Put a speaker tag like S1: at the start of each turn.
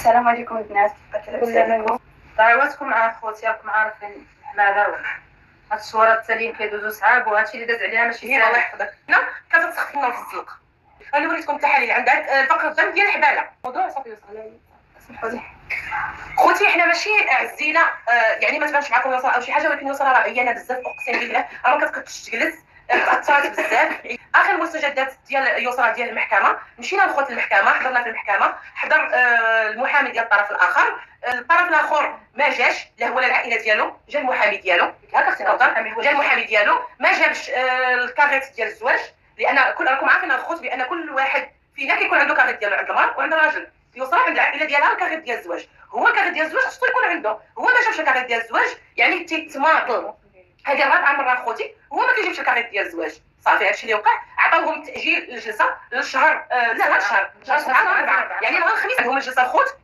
S1: السلام عليكم البنات،
S2: دعواتكم مع خوتي راكم عارفين الحماله هاد الصورات التاليين كيدوزو صعاب، وهادشي اللي داز عليها ماشي
S3: هي
S2: ساهل.
S3: الله يحفظك. هنا كتسخف لنا في الزنقه. انا وريتكم التحاليل عندك الفقر الدم ديال الحباله. موضوع صافي وصل.
S1: سمحوا لي.
S3: خوتي حنا ماشي عزينا يعني ما تبانش معكم يسرى او شي حاجه، ولكن يسرى راه عيانه بزاف اقسم بالله، راه ما كتقدش تجلس، تاثرت بزاف. اخر المستجدات ديال يسرى ديال المحكمه، مشينا لخوت المحكمه، حضرنا في المحكمه، حضر المحامي ديال الطرف الاخر، الطرف الاخر ما جاش، لا هو لا العائله ديالو، جا المحامي ديالو، هكا اختي كوثر، جا المحامي ديالو ما جابش الكاريت ديال الزواج، لان كل راكم عارفين الخوت بان كل واحد فينا كيكون عنده كاريت ديالو، عند المراه وعند الراجل. يسرى عند العائله ديالها الكاريت ديال الزواج، هو الكاريت ديال الزواج خصو يكون عنده، هو ما جابش الكاريت ديال الزواج، يعني تيتماطل. هذه الرابعه مره خوتي هو ما كيجيبش الكاريت ديال الزواج. صافي هادشي اللي وقع، عطاوهم تاجيل الجلسه للشهر لا الشهر 7 يعني نهار الخميس عندهم الجلسه الخوت،